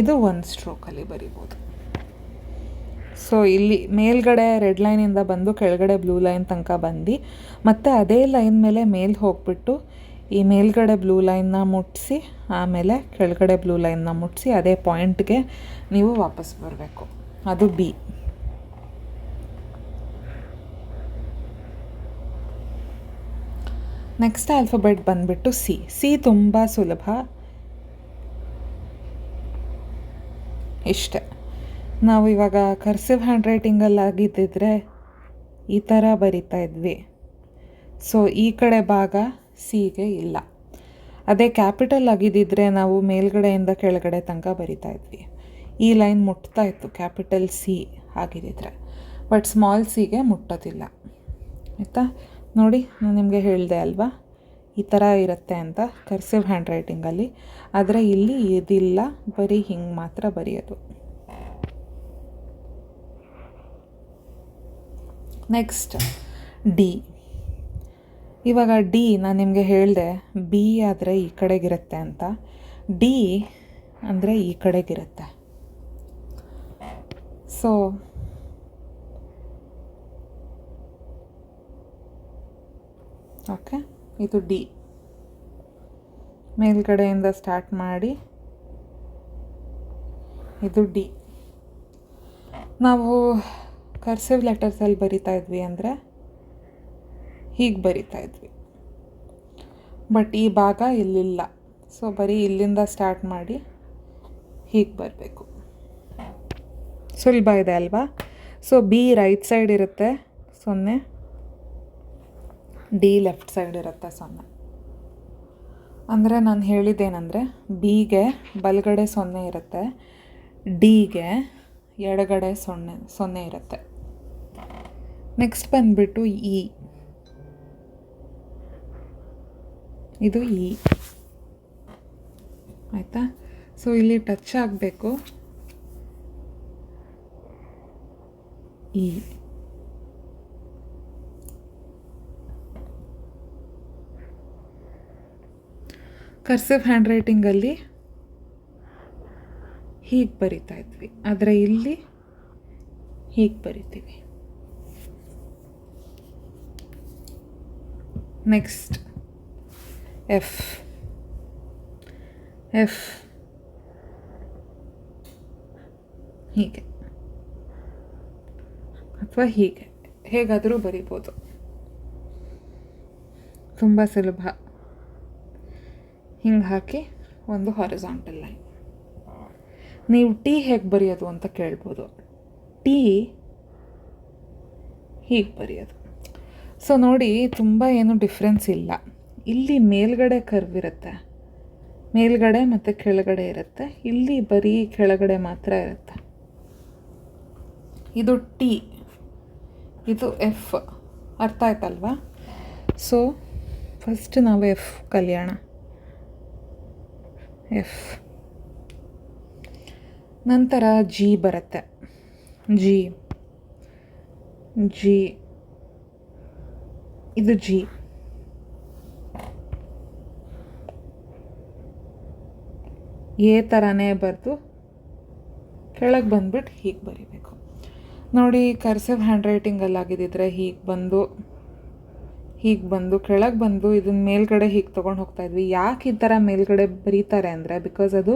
ಇದು 1 ಸ್ಟ್ರೋಕಲ್ಲಿ ಬರಿಬೋದು. ಸೊ ಇಲ್ಲಿ ಮೇಲ್ಗಡೆ ರೆಡ್ ಲೈನಿಂದ ಬಂದು ಕೆಳಗಡೆ ಬ್ಲೂ ಲೈನ್ ತನಕ ಬಂದು ಮತ್ತು ಅದೇ ಲೈನ್ ಮೇಲೆ ಮೇಲೆ ಹೋಗ್ಬಿಟ್ಟು ಈ ಮೇಲ್ಗಡೆ ಬ್ಲೂ ಲೈನ್ನ ಮುಟ್ಟಿಸಿ ಆಮೇಲೆ ಕೆಳಗಡೆ ಬ್ಲೂ ಲೈನ್ನ ಮುಟ್ಟಿಸಿ ಅದೇ ಪಾಯಿಂಟ್ಗೆ ನೀವು ವಾಪಸ್ ಬರಬೇಕು. ಅದು ಬಿ. ನೆಕ್ಸ್ಟ್ ಆಲ್ಫಬೆಟ್ ಬಂದುಬಿಟ್ಟು ಸಿ ತುಂಬ ಸುಲಭ, ಇಷ್ಟೇ. ನಾವು ಇವಾಗ ಕರ್ಸಿವ್ ಹ್ಯಾಂಡ್ ರೈಟಿಂಗಲ್ಲಿ ಆಗಿದ್ದಿದ್ರೆ ಈ ಥರ ಬರಿತಾ ಇದ್ವಿ. ಸೊ ಈ ಕಡೆ ಭಾಗ ಸಿಗೆ ಇಲ್ಲ. ಅದೇ ಕ್ಯಾಪಿಟಲ್ ಆಗಿದ್ದಿದ್ರೆ ನಾವು ಮೇಲ್ಗಡೆಯಿಂದ ಕೆಳಗಡೆ ತನಕ ಬರಿತಾ ಇದ್ವಿ. ಈ ಲೈನ್ ಮುಟ್ತಾ ಇತ್ತು ಕ್ಯಾಪಿಟಲ್ ಸಿ ಆಗಿದ್ದಿದ್ರೆ, ಬಟ್ ಸ್ಮಾಲ್ ಸಿಗೆ ಮುಟ್ಟೋದಿಲ್ಲ, ಆಯಿತಾ? ನೋಡಿ, ನಾನು ನಿಮಗೆ ಹೇಳಿದೆ ಅಲ್ವಾ ಈ ಥರ ಇರುತ್ತೆ ಅಂತ ಕರ್ಸಿವ್ ಹ್ಯಾಂಡ್ ರೈಟಿಂಗಲ್ಲಿ. ಆದರೆ ಇಲ್ಲಿ ಇದಿಲ್ಲ, ಬರೀ ಹಿಂಗೆ ಮಾತ್ರ ಬರೆಯೋದು. Next D. ಇವಾಗ ಡಿ ನಾನು ನಿಮಗೆ ಹೇಳಿದೆ ಬಿ ಆದರೆ ಈ ಕಡೆಗಿರುತ್ತೆ ಅಂತ, ಡಿ ಅಂದರೆ ಈ ಕಡೆಗಿರುತ್ತೆ. ಸೊ ಓಕೆ, ಇದು ಡಿ. ಮೇಲ್ಗಡೆಯಿಂದ ಸ್ಟಾರ್ಟ್ ಮಾಡಿ ಇದು ಡಿ. ನಾವು ಕರ್ಸಿವ್ ಲೆಟರ್ಸಲ್ಲಿ ಬರಿತಾ ಇದ್ವಿ ಅಂದರೆ ಹೀಗೆ ಬರಿತಾ ಇದ್ವಿ, ಬಟ್ ಈ ಭಾಗ ಇಲ್ಲಿಲ್ಲ. ಸೊ ಬರೀ ಇಲ್ಲಿಂದ ಸ್ಟಾರ್ಟ್ ಮಾಡಿ ಹೀಗೆ ಬರಬೇಕು. ಸುಲಭ ಇದೆ ಅಲ್ವಾ? ಸೊ ಬಿ ರೈಟ್ ಸೈಡ್ ಇರುತ್ತೆ 0, ಡಿ ಲೆಫ್ಟ್ ಸೈಡ್ ಇರುತ್ತೆ 0. ಅಂದರೆ ನಾನು ಹೇಳಿದ್ದೇನೆಂದರೆ ಬಿಗೆ ಬಲಗಡೆ 0 ಇರುತ್ತೆ, ಡಿಗೆ ಎಡಗಡೆ 0 ಇರುತ್ತೆ. ನೆಕ್ಸ್ಟ್ ಬಂದುಬಿಟ್ಟು ಇ. ಇದು ಇ, ಆಯಿತಾ? ಸೊ ಇಲ್ಲಿ ಟಚ್ ಆಗಬೇಕು ಇ. ಕರ್ಸಿವ್ ಹ್ಯಾಂಡ್ ರೈಟಿಂಗಲ್ಲಿ ಹೀಗೆ ಬರಿತಾ ಇದ್ವಿ, ಆದರೆ ಇಲ್ಲಿ ಹೀಗೆ ಬರಿತೀವಿ. Next F. ಹೀಗೆ ಅಥವಾ ಹೀಗೆ, ಹೇಗಾದರೂ ಬರಿಬೋದು, ತುಂಬ ಸುಲಭ. ಹಿಂಗೆ ಹಾಕಿ ಒಂದು ಹಾರಿಜಾಂಟಲ್ ಲೈನ್. ನೀವು ಟಿ ಹೇಗೆ ಬರೆಯೋದು ಅಂತ ಕೇಳ್ಬೋದು. ಟಿ ಹೀಗೆ ಬರೆಯೋದು. ಸೊ ನೋಡಿ, ತುಂಬ ಏನು ಡಿಫ್ರೆನ್ಸ್ ಇಲ್ಲ. ಇಲ್ಲಿ ಮೇಲ್ಗಡೆ ಕರ್ವ್ ಇರುತ್ತೆ, ಮೇಲ್ಗಡೆ ಮತ್ತು ಕೆಳಗಡೆ ಇರುತ್ತೆ. ಇಲ್ಲಿ ಬರೀ ಕೆಳಗಡೆ ಮಾತ್ರ ಇರುತ್ತೆ. ಇದು ಟಿ, ಇದು ಎಫ್. ಅರ್ಥ ಆಯ್ತಲ್ವಾ? ಸೊ ಫಸ್ಟ್ ನಾವು ಎಫ್ ಕಲಿಯೋಣ. ಎಫ್ ನಂತರ ಜಿ ಬರುತ್ತೆ. ಜಿ ಇದು ಜಿ. ಎ ಥರನೇ ಬರೆದು ಕೆಳಗೆ ಬಂದ್ಬಿಟ್ಟು ಹೀಗೆ ಬರಿಬೇಕು. ನೋಡಿ, ಕರ್ಸಿವ್ ಹ್ಯಾಂಡ್ ರೈಟಿಂಗಲ್ಲಿ ಆಗಿದ್ದಿದ್ರೆ ಹೀಗೆ ಬಂದು ಕೆಳಗೆ ಬಂದು ಇದನ್ನ ಮೇಲ್ಗಡೆ ಹೀಗೆ ತೊಗೊಂಡು ಹೋಗ್ತಾಯಿದ್ವಿ. ಯಾಕೆ ಈ ಥರ ಮೇಲ್ಗಡೆ ಬರೀತಾರೆ ಅಂದರೆ, ಬಿಕಾಸ್ ಅದು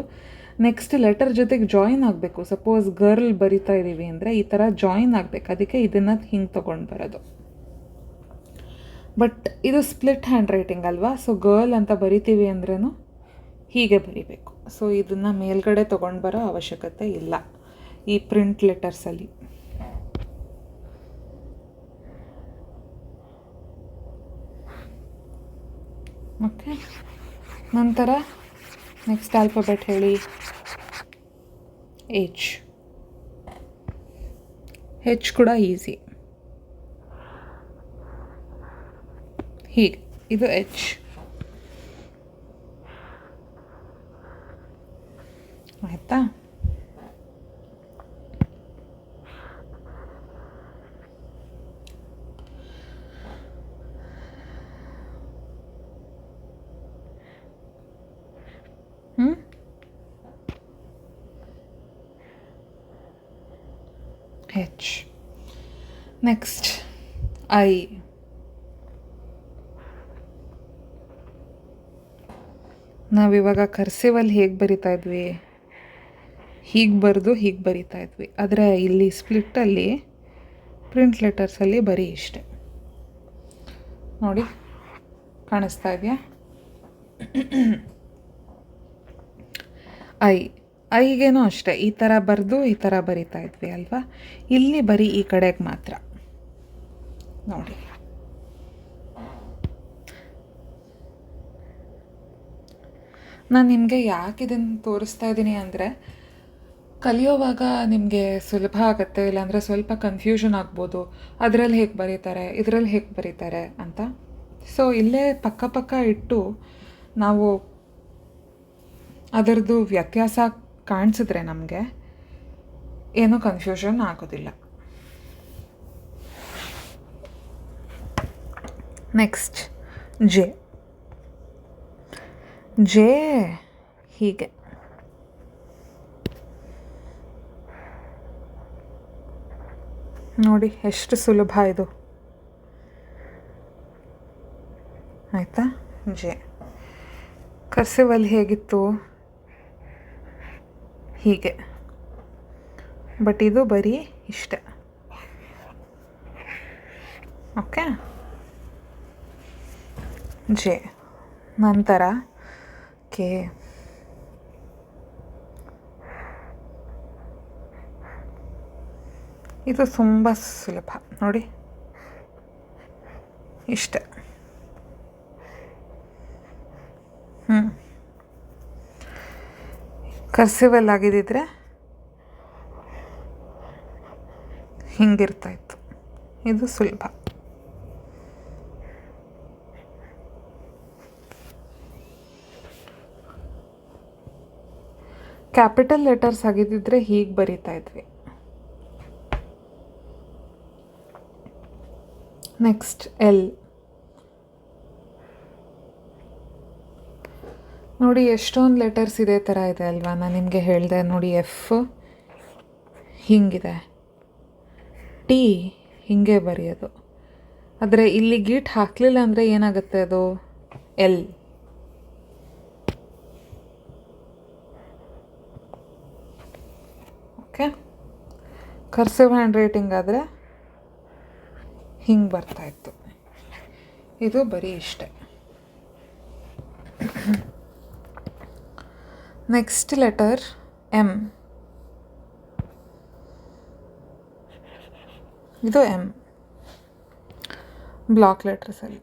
ನೆಕ್ಸ್ಟ್ ಲೆಟರ್ ಜೊತೆಗೆ ಜಾಯಿನ್ ಆಗಬೇಕು. ಸಪೋಸ್ ಗರ್ಲ್ ಬರಿತಾ ಇದ್ದೀವಿ ಅಂದರೆ ಈ ಥರ ಜಾಯಿನ್ ಆಗಬೇಕು, ಅದಕ್ಕೆ ಇದನ್ನು ಹಿಂಗೆ ತೊಗೊಂಡು ಬರೋದು. ಬಟ್ ಇದು ಸ್ಪ್ಲಿಟ್ ಹ್ಯಾಂಡ್ ರೈಟಿಂಗ್ ಅಲ್ವಾ, ಸೊ ಗರ್ಲ್ ಅಂತ ಬರಿತೀವಿ ಅಂದ್ರೂ ಹೀಗೆ ಬರಿಬೇಕು. ಸೊ ಇದನ್ನು ಮೇಲ್ಗಡೆ ತೊಗೊಂಡು ಬರೋ ಅವಶ್ಯಕತೆ ಇಲ್ಲ ಈ ಪ್ರಿಂಟ್ ಲೆಟರ್ಸಲ್ಲಿ. ಓಕೆ, ನಂತರ ನೆಕ್ಸ್ಟ್ ಆಲ್ಫಾಬೆಟ್ ಹೇಳಿ. ಹೆಚ್ ಕೂಡ ಈಸಿ. ಹೀಗೆ ಇದು ಹೆಚ್. ಆಯಿತಾ? ಹೆಚ್. Next I. ನಾವಿವಾಗ ಕರ್ಸಿವಲ್ಲಿ ಹೇಗೆ ಬರಿತಾ ಇದ್ವಿ, ಹೀಗೆ ಬರೆದು ಹೀಗೆ ಬರಿತಾ ಇದ್ವಿ. ಆದರೆ ಇಲ್ಲಿ ಸ್ಪ್ಲಿಟ್ಟಲ್ಲಿ ಪ್ರಿಂಟ್ ಲೆಟರ್ಸಲ್ಲಿ ಬರೀ ಇಷ್ಟೆ. ನೋಡಿ, ಕಾಣಿಸ್ತಾ ಇದೆಯಾ? ಐಗೇನೂ ಅಷ್ಟೇ ಈ ಥರ ಬರೆದು ಈ ಥರ ಬರಿತಾ ಇದ್ವಿ ಅಲ್ವಾ. ಇಲ್ಲಿ ಬರೀ ಈ ಕಡೆಗೆ ಮಾತ್ರ ನೋಡಿ. ನಾನು ನಿಮಗೆ ಯಾಕೆ ಇದನ್ನು ತೋರಿಸ್ತಾ ಇದ್ದೀನಿ ಅಂದರೆ, ಕಲಿಯೋವಾಗ ನಿಮಗೆ ಸುಲಭ ಆಗುತ್ತೆ, ಇಲ್ಲಾಂದರೆ ಸ್ವಲ್ಪ ಕನ್ಫ್ಯೂಷನ್ ಆಗ್ಬೋದು, ಅದರಲ್ಲಿ ಹೇಗೆ ಬರೀತಾರೆ, ಇದರಲ್ಲಿ ಹೇಗೆ ಬರೀತಾರೆ ಅಂತ. ಸೊ ಇಲ್ಲೇ ಪಕ್ಕ ಇಟ್ಟು ನಾವು ಅದರದ್ದು ವ್ಯತ್ಯಾಸ ಕಾಣಿಸಿದ್ರೆ ನಮಗೆ ಏನೂ ಕನ್ಫ್ಯೂಷನ್ ಆಗೋದಿಲ್ಲ. Next J. ಹೀಗೆ ನೋಡಿ, ಎಷ್ಟು ಸುಲಭ ಇದು. ಆಯಿತಾ? ಜೆ. ಕರ್ಸಿವಲ್ಲಿ ಹೇಗಿತ್ತು, ಹೀಗೆ. ಬಟ್ ಇದು ಬರೀ ಇಷ್ಟೆ. Okay, J. ನಂತರ ಕೆ. ಇದು ತುಂಬ ಸುಲಭ ನೋಡಿ, ಇಷ್ಟೆ. ಕರ್ಸಿವಲ್ಲಿ ಆಗಿದ್ದಿದ್ರೆ ಹಿಂಗಿರ್ತಾಯಿತ್ತು. ಇದು ಸುಲಭ. ಕ್ಯಾಪಿಟಲ್ ಲೆಟರ್ಸ್ ಆಗಿದ್ದಿದ್ರೆ ಹೀಗೆ ಬರಿತಾ ಇದ್ವಿ. Next L. ನೋಡಿ, ಎಷ್ಟೊಂದು ಲೆಟರ್ಸ್ ಇದೇ ಥರ ಇದೆ ಅಲ್ವಾ. ನಾನು ನಿಮಗೆ ಹೇಳಿದೆ ನೋಡಿ, ಎಫ್ ಹಿಂಗಿದೆ, ಟಿ ಹೀಗೆ ಬರೆಯೋದು. ಆದರೆ ಇಲ್ಲಿ ಗೀಟ್ ಹಾಕಲಿಲ್ಲ ಅಂದರೆ ಏನಾಗುತ್ತೆ, ಅದು L. Okay, cursive hand writing ಆದರೆ ಹಿಂಗೆ ಬರ್ತಾಯಿತ್ತು. ಇದು ಬರೀ ಇಷ್ಟೆ. Next letter M. ಇದು ಎಮ್ ಬ್ಲಾಕ್ ಲೆಟರ್ಸಲ್ಲಿ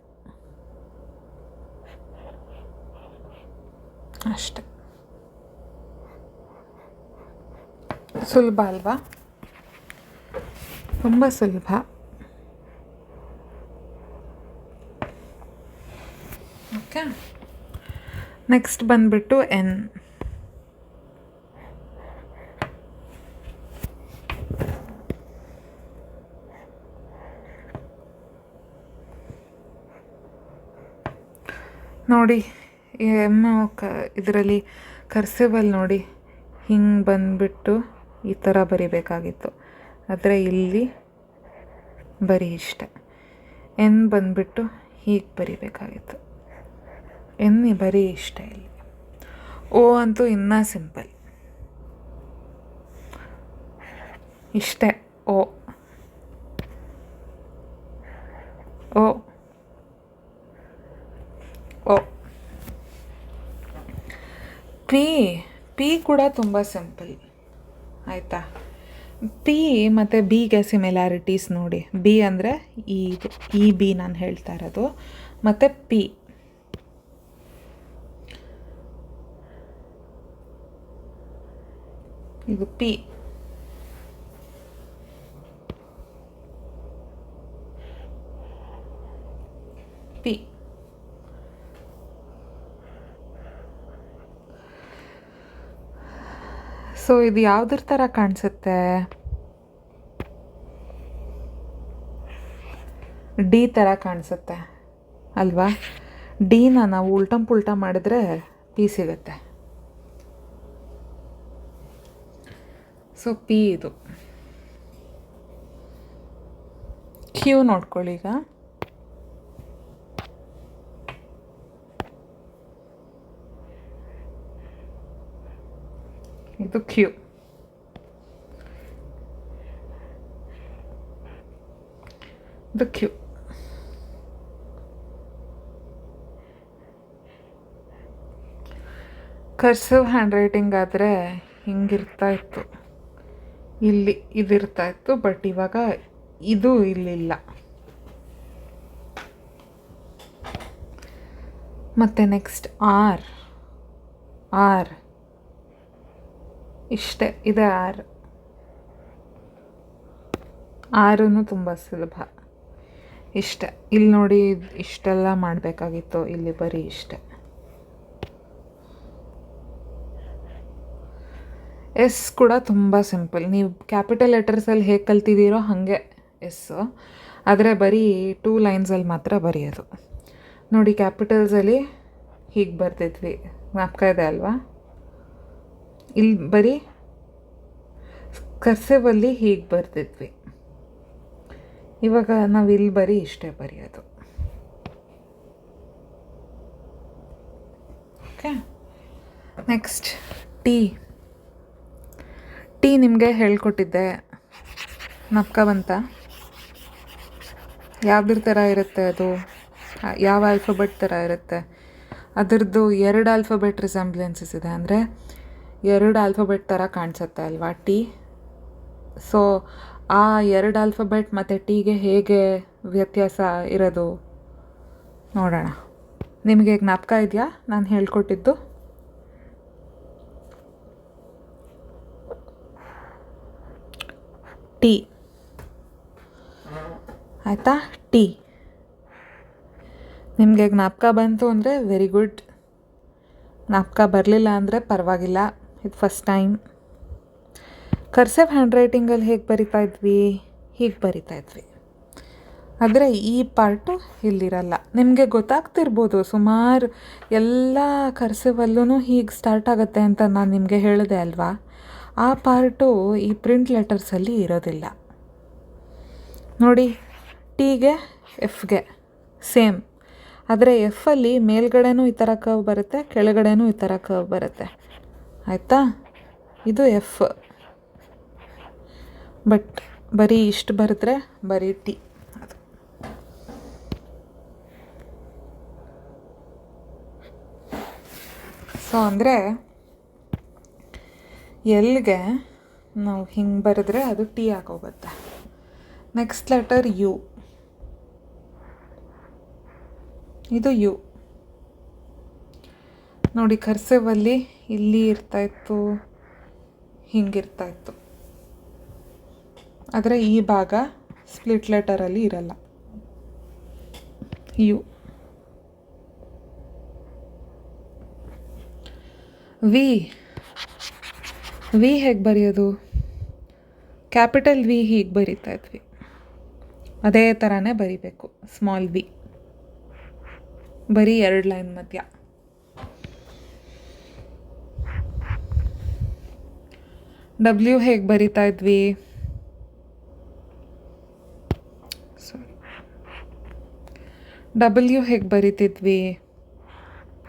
ಅಷ್ಟೆ. ಸುಲಭ ಅಲ್ವಾ? ತುಂಬ ಸುಲಭ. ಓಕೆ, ನೆಕ್ಸ್ಟ್ ಬಂದುಬಿಟ್ಟು ಎನ್. ನೋಡಿ, ಎಮ್ ಇದರಲ್ಲಿ ಕರ್ಸಿವಲ್ಲಿ ನೋಡಿ ಹಿಂಗೆ ಬಂದುಬಿಟ್ಟು ಈ ಥರ ಬರಿಬೇಕಾಗಿತ್ತು, ಆದರೆ ಇಲ್ಲಿ ಬರೀ ಇಷ್ಟೆ. ಎನ್ ಬಂದುಬಿಟ್ಟು ಹೀಗೆ ಬರಿಬೇಕಾಗಿತ್ತು, ಎನ್ ಬರೀ ಇಷ್ಟ. ಇಲ್ಲಿ ಓ ಅಂತೂ ಇನ್ನೂ ಸಿಂಪಲ್, ಇಷ್ಟೇ. ಓ ಓ. ಪಿ ಪಿ ಕೂಡ ತುಂಬ ಸಿಂಪಲ್ ಆಯಿತಾ. ಪಿ ಮತ್ತು ಬಿಗೆ ಸಿಮಿಲ್ಯಾರಿಟೀಸ್ ನೋಡಿ. ಬಿ ಅಂದರೆ ಈ ಬಿ ನಾನು ಹೇಳ್ತಾ ಇರೋದು, ಮತ್ತು ಪಿ. ಇದು ಪಿ. ಪಿ ಸೊ ಇದು ಯಾವುದ್ರ ಥರ ಕಾಣಿಸುತ್ತೆ? ಡಿ ಥರ ಕಾಣಿಸುತ್ತೆ ಅಲ್ವಾ? ಡಿನ ನಾವು ಉಲ್ಟಾ ಮಾಡಿದ್ರೆ ಪಿ ಸಿಗುತ್ತೆ. ಸೊ ಪಿ ಇದು. ಕ್ಯೂ ನೋಡ್ಕೊಳ್ಳಿ ಈಗ. ಇದು ಕ್ಯೂ. ಇದು ಕ್ಯೂ. ಕರ್ಸಿವ್ ಹ್ಯಾಂಡ್ ರೈಟಿಂಗ್ ಆದರೆ ಹಿಂಗಿರ್ತಾ ಇತ್ತು, ಇಲ್ಲಿ ಇದಿರ್ತಾ ಇತ್ತು, ಬಟ್ ಇವಾಗ ಇದು ಇಲ್ಲಿಲ್ಲ. ಮತ್ತು ನೆಕ್ಸ್ಟ್ ಆರ್. ಆರ್ ಇಷ್ಟೇ ಇದೆ. ಆರೂ ತುಂಬ ಸುಲಭ. ಇಷ್ಟೆ. ಇಲ್ಲಿ ನೋಡಿ, ಇಷ್ಟೆಲ್ಲ ಮಾಡಬೇಕಾಗಿತ್ತು, ಇಲ್ಲಿ ಬರೀ ಇಷ್ಟೆ. ಎಸ್ ಕೂಡ ತುಂಬ ಸಿಂಪಲ್. ನೀವು ಕ್ಯಾಪಿಟಲ್ ಲೆಟರ್ಸಲ್ಲಿ ಹೇಗೆ ಕಲ್ತಿದ್ದೀರೋ ಹಾಗೆ ಎಸ್ಸು, ಆದರೆ ಬರೀ 2 ಲೈನ್ಸಲ್ಲಿ ಮಾತ್ರ ಬರೆಯೋದು. ನೋಡಿ, ಕ್ಯಾಪಿಟಲ್ಸಲ್ಲಿ ಹೀಗೆ ಬರ್ತಿದ್ವಿ, ಜ್ಞಾಪಕ ಇದೆ ಅಲ್ವಾ? ಇಲ್ಲಿ ಬರೀ ಕರ್ಸಿವಲ್ಲಿ ಹೀಗೆ ಬರ್ತಿದ್ವಿ. ಇವಾಗ ನಾವು ಇಲ್ಲಿ ಬರೀ ಇಷ್ಟೇ ಬರೆಯೋದು. ಓಕೆ. Next T. ಟಿ ನಿಮಗೆ ಹೇಳ್ಕೊಟ್ಟಿದ್ದೆ, ಜ್ಞಾಪಕ ಬಂತ? ಯಾವುದ್ರ ಥರ ಇರುತ್ತೆ ಅದು? ಯಾವ ಆಲ್ಫಬೆಟ್ ಥರ ಇರುತ್ತೆ? ಅದರದ್ದು 2 ಆಲ್ಫಬೆಟ್ ರಿಸೆಂಬ್ಲೆನ್ಸಸ್ ಇದೆ, ಅಂದರೆ 2 ಆಲ್ಫಬೆಟ್ ಥರ ಕಾಣಿಸುತ್ತೆ ಅಲ್ವಾ ಟಿ? ಸೊ ಆ 2 ಆಲ್ಫಬೆಟ್ ಮತ್ತು ಟಿಗೆ ಹೇಗೆ ವ್ಯತ್ಯಾಸ ಇರೋದು ನೋಡೋಣ. ನಿಮಗೆ ಜ್ಞಾಪಕ ಇದೆಯಾ ನಾನು ಹೇಳ್ಕೊಟ್ಟಿದ್ದು? ಟಿ ಆಯಿತಾ? ಟಿ ನಿಮಗೆ ಜ್ಞಾಪಕ ಬಂತು ಅಂದರೆ ವೆರಿ ಗುಡ್. ಜ್ಞಾಪಕ ಬರಲಿಲ್ಲ ಅಂದರೆ ಪರವಾಗಿಲ್ಲ, ಇದು ಫಸ್ಟ್ ಟೈಮ್. ಕರ್ಸಿವ್ ಹ್ಯಾಂಡ್ ರೈಟಿಂಗಲ್ಲಿ ಹೇಗೆ ಬರಿತಾ ಇದ್ವಿ? ಹೀಗೆ ಬರಿತಾ ಇದ್ವಿ. ಆದರೆ ಈ ಪಾರ್ಟು ಇಲ್ಲಿರಲ್ಲ. ನಿಮಗೆ ಗೊತ್ತಾಗ್ತಿರ್ಬೋದು, ಸುಮಾರು ಎಲ್ಲ ಕರ್ಸಿವಲ್ಲೂ ಹೀಗೆ ಸ್ಟಾರ್ಟ್ ಆಗುತ್ತೆ ಅಂತ ನಾನು ನಿಮಗೆ ಹೇಳಿದೆ ಅಲ್ವಾ? ಆ ಪಾರ್ಟು ಈ ಪ್ರಿಂಟ್ ಲೆಟರ್ಸಲ್ಲಿ ಇರೋದಿಲ್ಲ. ನೋಡಿ, ಟಿಗೆ ಎಫ್ಗೆ ಸೇಮ್, ಆದರೆ ಎಫಲ್ಲಿ ಮೇಲ್ಗಡೆನೂ ಈ ಥರ ಕರ್ವ್ ಬರುತ್ತೆ, ಕೆಳಗಡೆನೂ ಈ ಥರ ಕರ್ವ್ ಬರುತ್ತೆ. ಆಯಿತಾ? ಇದು ಎಫ್. ಬಟ್ ಬರೀ ಇಷ್ಟು ಬರೆದ್ರೆ ಬರೀ ಟಿ. ಅದು ಸೊ ಅಂದರೆ ಎಲ್ಗೆ ನಾವು ಹಿಂಗೆ ಬರೆದ್ರೆ ಅದು ಟಿ ಆಗೋಗುತ್ತೆ. Next letter U. ಇದು ಯು. ನೋಡಿ, ಕರ್ಸಿವಲ್ಲಿ ಇಲ್ಲಿ ಇರ್ತಾಯಿತ್ತು, ಹಿಂಗಿರ್ತಾಯಿತ್ತು, ಆದರೆ ಈ ಭಾಗ ಸ್ಪ್ಲಿಟ್ ಲೆಟರಲ್ಲಿ ಇರಲ್ಲ. ಯು. ವಿ. ವಿ ಹೇಗೆ ಬರೆಯೋದು? ಕ್ಯಾಪಿಟಲ್ ವಿ ಹೀಗೆ ಬರಿತಾ ಇದ್ವಿ, ಅದೇ ಥರನೇ ಬರಿಬೇಕು. ಸ್ಮಾಲ್ ವಿ, ಬರೀ 2 ಲೈನ್ ಮಧ್ಯ. ಡಬ್ಲ್ಯೂ ಹೇಗೆ ಬರಿತಾ ಇದ್ವಿ? ಡಬ್ಲ್ಯೂ ಹೇಗೆ ಬರಿತಿದ್ವಿ?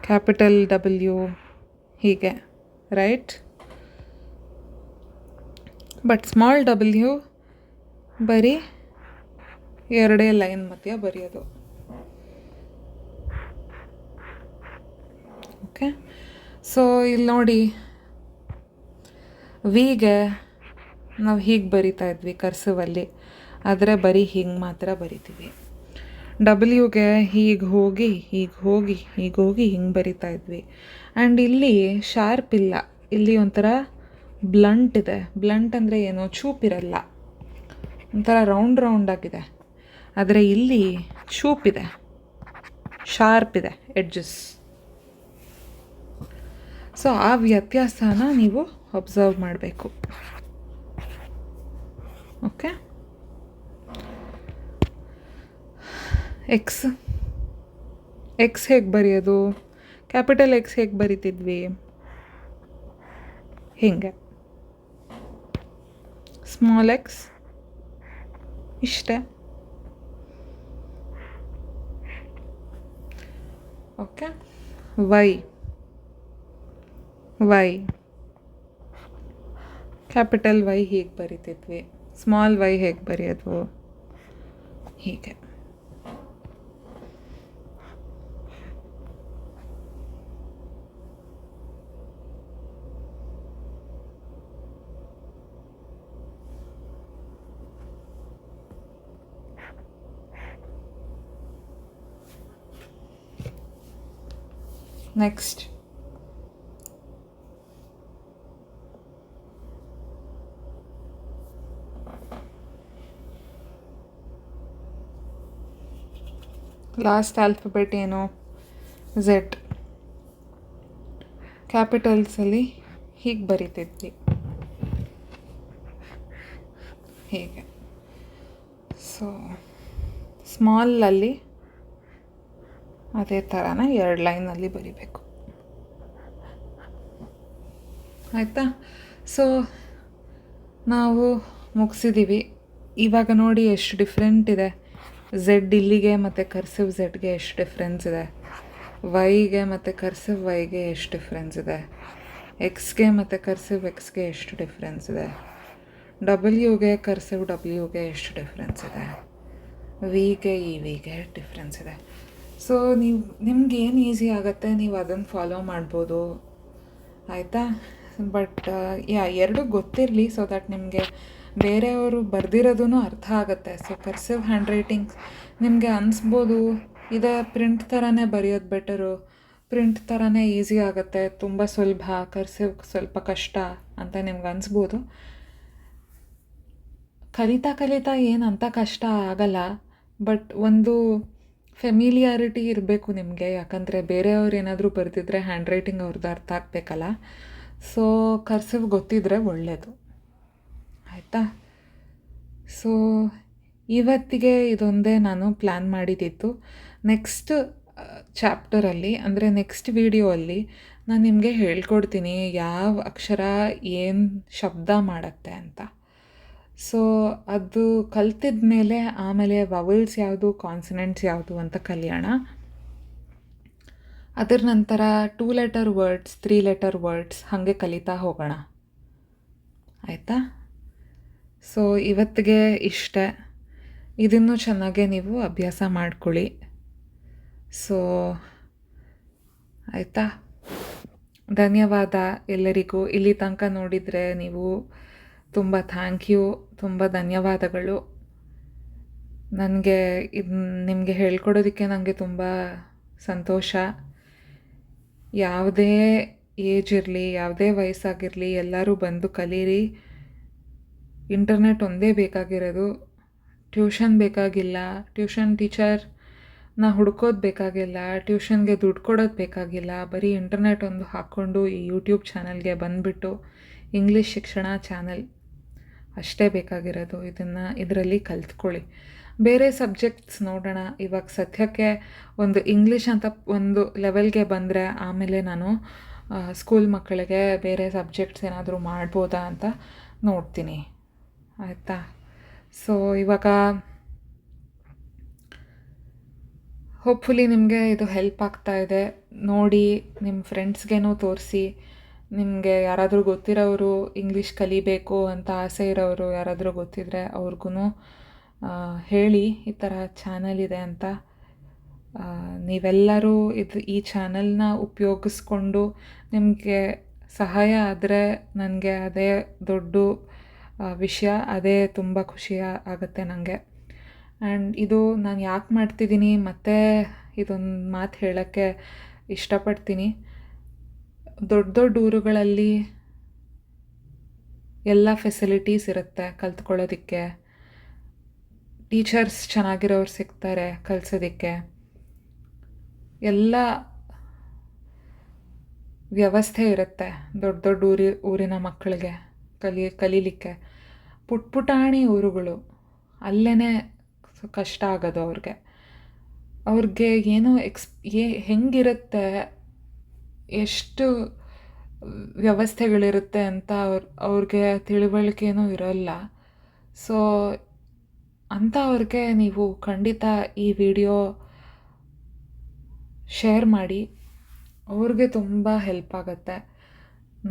ಕ್ಯಾಪಿಟಲ್ ಡಬ್ಲ್ಯೂ ಹೀಗೆ, ರೈಟ್? ಬಟ್ ಸ್ಮಾಲ್ ಡಬ್ಲ್ಯೂ ಬರೀ 2 ಲೈನ್ ಮಧ್ಯ ಬರೆಯೋದು. ಓಕೆ. ಸೊ ಇಲ್ಲಿ ನೋಡಿ, ವಿಗೆ ನಾವು ಹೀಗೆ ಬರಿತಾ ಇದ್ವಿ ಕರ್ಸಿವಲ್ಲಿ, ಆದರೆ ಬರೀ ಹಿಂಗೆ ಮಾತ್ರ ಬರಿತೀವಿ. ಡಬ್ಲ್ಯೂಗೆ ಹೀಗೆ ಹೋಗಿ ಹೀಗೆ ಹೋಗಿ ಹೀಗೆ ಹೋಗಿ ಹಿಂಗೆ ಬರಿತಾ ಇದ್ವಿ. ಆ್ಯಂಡ್ ಇಲ್ಲಿ ಶಾರ್ಪ್ ಇಲ್ಲ, ಇಲ್ಲಿ ಒಂಥರ ಬ್ಲಂಟ್ ಇದೆ. ಬ್ಲಂಟ್ ಅಂದರೆ ಏನು, ಚೂಪಿರಲ್ಲ, ಒಂಥರ ರೌಂಡ್ ಆಗಿದೆ. ಆದರೆ ಇಲ್ಲಿ ಚೂಪಿದೆ, ಶಾರ್ಪ್ ಇದೆ ಎಡ್ಜಸ್. ಸೊ ಆ ವ್ಯತ್ಯಾಸನ ನೀವು ಅಬ್ಸರ್ವ್ ಮಾಡಬೇಕು. ಓಕೆ. ಎಕ್ಸ್ ಹೇಗೆ ಬರೆಯೋದು? ಕ್ಯಾಪಿಟಲ್ ಎಕ್ಸ್ ಹೇಗೆ ಬರಿತಿದ್ವಿ? ಹೀಗೆ. ಸ್ಮಾಲ್ ಎಕ್ಸ್ ಇಷ್ಟೇ. ಓಕೆ. ವೈ ಕ್ಯಾಪಿಟಲ್ ವೈ ಹೀಗೆ ಬರಿತಿದ್ವಿ, ಸ್ಮಾಲ್ ವೈ ಹೇಗೆ ಬರೆಯೋದು? ಹೀಗೆ. ನೆಕ್ಸ್ಟ್, ಲಾಸ್ಟ್ ಆಲ್ಫಬೆಟ್ ಏನು? ಝೆಡ್. ಕ್ಯಾಪಿಟಲ್ಸಲ್ಲಿ ಹೀಗೆ ಬರಿತಿದ್ವಿ, ಹೀಗೆ. ಸೊ ಸ್ಮಾಲಲ್ಲಿ ಅದೇ ಥರನ 2 ಲೈನಲ್ಲಿ ಬರಿಬೇಕು, ಆಯಿತಾ? ಸೊ ನಾವು ಮುಗಿಸಿದ್ದೀವಿ. ಇವಾಗ ನೋಡಿ ಎಷ್ಟು ಡಿಫ್ರೆಂಟ್ ಇದೆ. ಝೆಡ್ ಇಲ್ಲಿಗೆ ಮತ್ತು ಕರ್ಸಿವ್ ಝೆಡ್ಗೆ ಎಷ್ಟು ಡಿಫ್ರೆನ್ಸ್ ಇದೆ, ವೈಗೆ ಮತ್ತು ಕರ್ಸಿವ್ ವೈಗೆ ಎಷ್ಟು ಡಿಫ್ರೆನ್ಸ್ ಇದೆ, ಎಕ್ಸ್ಗೆ ಮತ್ತು ಕರ್ಸಿವ್ ಎಕ್ಸ್ಗೆ ಎಷ್ಟು ಡಿಫ್ರೆನ್ಸ್ ಇದೆ, ಡಬ್ಲ್ಯೂಗೆ ಕರ್ಸಿವ್ ಡಬ್ಲ್ಯೂಗೆ ಎಷ್ಟು ಡಿಫ್ರೆನ್ಸ್ ಇದೆ, ವಿಗೆ ವಿಗೆ ಡಿಫ್ರೆನ್ಸ್ ಇದೆ. ಸೊ ನಿಮ್ಗೆ ಏನು ಈಸಿ ಆಗುತ್ತೆ ನೀವು ಅದನ್ನು ಫಾಲೋ ಮಾಡ್ಬೋದು, ಆಯಿತಾ? ಬಟ್ ಎರಡು ಗೊತ್ತಿರಲಿ, ಸೊ ದಟ್ ನಿಮಗೆ ಬೇರೆಯವರು ಬರೆದಿರೋದೂ ಅರ್ಥ ಆಗುತ್ತೆ. ಸೊ ಕರ್ಸಿವ್ ಹ್ಯಾಂಡ್ ರೈಟಿಂಗ್ ನಿಮಗೆ ಅನಿಸ್ಬೋದು ಇದೇ ಪ್ರಿಂಟ್ ಥರನೇ ಬರೆಯೋದು ಬೆಟರು, ಪ್ರಿಂಟ್ ಥರನೇ ಈಸಿ ಆಗುತ್ತೆ, ತುಂಬ ಸುಲಭ, ಕರ್ಸಿವ್ ಸ್ವಲ್ಪ ಕಷ್ಟ ಅಂತ ನಿಮ್ಗೆ ಅನಿಸ್ಬೋದು. ಕಲಿತಾ ಏನಂತ ಕಷ್ಟ ಆಗಲ್ಲ, ಬಟ್ ಒಂದು ಫೆಮಿಲಿಯಾರಿಟಿ ಇರಬೇಕು ನಿಮಗೆ. ಯಾಕಂದರೆ ಬೇರೆಯವ್ರು ಏನಾದರೂ ಬರೆದಿದ್ರೆ ಹ್ಯಾಂಡ್ ರೈಟಿಂಗ್ ಅವ್ರದ್ದು ಅರ್ಥ ಆಗಬೇಕಲ್ಲ. ಸೊ ಕರ್ಸಿವ್ ಗೊತ್ತಿದ್ರೆ ಒಳ್ಳೆಯದು, ಆಯಿತಾ? ಸೊ ಇವತ್ತಿಗೆ ಇದೊಂದೇ ನಾನು ಪ್ಲ್ಯಾನ್ ಮಾಡಿದ್ದಿತ್ತು. ನೆಕ್ಸ್ಟ್ ಚಾಪ್ಟರಲ್ಲಿ ಅಂದರೆ ನೆಕ್ಸ್ಟ್ ವಿಡಿಯೋಲ್ಲಿ ನಾನು ನಿಮಗೆ ಹೇಳ್ಕೊಡ್ತೀನಿ ಯಾವ ಅಕ್ಷರ ಏನು ಶಬ್ದ ಮಾಡುತ್ತೆ ಅಂತ. ಸೊ ಅದು ಕಲ್ತಿದ ಮೇಲೆ ಆಮೇಲೆ ವವಲ್ಸ್ ಯಾವುದು, ಕಾನ್ಸನೆಂಟ್ಸ್ ಯಾವುದು ಅಂತ ಕಲಿಯೋಣ. ಅದರ ನಂತರ 2 ಲೆಟರ್ ವರ್ಡ್ಸ್, 3 ಲೆಟರ್ ವರ್ಡ್ಸ್ ಹಾಗೆ ಕಲಿತಾ ಹೋಗೋಣ, ಆಯಿತಾ? ಸೊ ಇವತ್ತಿಗೆ ಇಷ್ಟೇ. ಇದನ್ನು ಚೆನ್ನಾಗೇ ನೀವು ಅಭ್ಯಾಸ ಮಾಡ್ಕೊಳ್ಳಿ. ಸೊ ಆಯಿತಾ? ಧನ್ಯವಾದ ಎಲ್ಲರಿಗೂ. ಇಲ್ಲಿ ತನಕ ನೋಡಿದರೆ ನೀವು ತುಂಬ ಥ್ಯಾಂಕ್ ಯು, ತುಂಬ ಧನ್ಯವಾದಗಳು. ನನಗೆ ಇದು ನಿಮಗೆ ಹೇಳ್ಕೊಡೋದಕ್ಕೆ ನನಗೆ ತುಂಬ ಸಂತೋಷ. ಯಾವುದೇ ಏಜ್ ಇರಲಿ, ಯಾವುದೇ ವಯಸ್ಸಾಗಿರಲಿ, ಎಲ್ಲರೂ ಬಂದು ಕಲೀರಿ. ಇಂಟರ್ನೆಟ್ ಒಂದೇ ಬೇಕಾಗಿರೋದು, ಟ್ಯೂಷನ್ ಬೇಕಾಗಿಲ್ಲ, ಟ್ಯೂಷನ್ ಟೀಚರ್ನ ಹುಡ್ಕೋದು ಬೇಕಾಗಿಲ್ಲ, ಟ್ಯೂಷನ್ಗೆ ದುಡ್ಡು ಕೊಡೋದು ಬೇಕಾಗಿಲ್ಲ. ಬರೀ ಇಂಟರ್ನೆಟ್ ಒಂದು ಹಾಕ್ಕೊಂಡು ಈ ಯೂಟ್ಯೂಬ್ ಚಾನಲ್ಗೆ ಬಂದುಬಿಟ್ಟು ಇಂಗ್ಲೀಷ್ ಶಿಕ್ಷಣ ಚಾನಲ್ ಅಷ್ಟೇ ಬೇಕಾಗಿರೋದು. ಇದರಲ್ಲಿ ಕಲ್ತ್ಕೊಳ್ಳಿ. ಬೇರೆ ಸಬ್ಜೆಕ್ಟ್ಸ್ ನೋಡೋಣ. ಇವಾಗ ಸದ್ಯಕ್ಕೆ ಒಂದು ಇಂಗ್ಲೀಷ್ ಅಂತ ಒಂದು ಲೆವೆಲ್ಗೆ ಬಂದರೆ ಆಮೇಲೆ ನಾನು ಸ್ಕೂಲ್ ಮಕ್ಕಳಿಗೆ ಬೇರೆ ಸಬ್ಜೆಕ್ಟ್ಸ್ ಏನಾದರೂ ಮಾಡ್ಬೋದಾ ಅಂತ ನೋಡ್ತೀನಿ, ಆಯಿತಾ? ಸೊ ಇವಾಗ ಹೋಪ್ಫುಲಿ ನಿಮಗೆ ಇದು ಹೆಲ್ಪ್ ಆಗ್ತಾ ಇದೆ. ನೋಡಿ, ನಿಮ್ಮ ಫ್ರೆಂಡ್ಸ್ಗೇನೂ ತೋರಿಸಿ. ನಿಮಗೆ ಯಾರಾದರೂ ಗೊತ್ತಿರೋರು ಇಂಗ್ಲೀಷ್ ಕಲಿಬೇಕು ಅಂತ ಆಸೆ ಇರೋರು ಯಾರಾದರೂ ಗೊತ್ತಿದ್ರೆ ಅವ್ರಿಗೂ ಹೇಳಿ ಈ ಥರ ಚಾನಲ್ ಇದೆ ಅಂತ. ನೀವೆಲ್ಲರೂ ಈ ಚಾನಲ್ನ ಉಪಯೋಗಿಸ್ಕೊಂಡು ನಿಮಗೆ ಸಹಾಯ ಆದರೆ ನನಗೆ ಅದೇ ದೊಡ್ಡ ವಿಷಯ, ಅದೇ ತುಂಬ ಖುಷಿ ಆಗುತ್ತೆ ನನಗೆ. ಆ್ಯಂಡ್ ಇದು ನಾನು ಯಾಕೆ ಮಾಡ್ತಿದ್ದೀನಿ ಮತ್ತು ಇದೊಂದು ಮಾತು ಹೇಳೋಕ್ಕೆ ಇಷ್ಟಪಡ್ತೀನಿ. ದೊಡ್ಡ ದೊಡ್ಡ ಊರುಗಳಲ್ಲಿ ಎಲ್ಲ ಫೆಸಿಲಿಟೀಸ್ ಇರುತ್ತೆ ಕಲ್ತ್ಕೊಳ್ಳೋದಕ್ಕೆ, ಟೀಚರ್ಸ್ ಚೆನ್ನಾಗಿರೋರು ಸಿಗ್ತಾರೆ ಕಲಿಸೋದಕ್ಕೆ, ಎಲ್ಲ ವ್ಯವಸ್ಥೆ ಇರುತ್ತೆ ದೊಡ್ಡ ದೊಡ್ಡ ಊರಿನ ಮಕ್ಕಳಿಗೆ ಕಲೀಲಿಕ್ಕೆ. ಪುಟಾಣಿ ಊರುಗಳು ಅಲ್ಲೇ ಕಷ್ಟ ಆಗೋದು ಅವ್ರಿಗೆ ಏನೋ ಹೆಂಗಿರುತ್ತೆ, ಎಷ್ಟು ವ್ಯವಸ್ಥೆಗಳಿರುತ್ತೆ ಅಂತ ಅವ್ರಿಗೆ ತಿಳುವಳಿಕೆನೂ ಇರೋಲ್ಲ. ಸೊ ಅಂಥವ್ರಿಗೆ ನೀವು ಖಂಡಿತ ಈ ವಿಡಿಯೋ ಶೇರ್ ಮಾಡಿ, ಅವ್ರಿಗೆ ತುಂಬ ಹೆಲ್ಪ್ ಆಗುತ್ತೆ.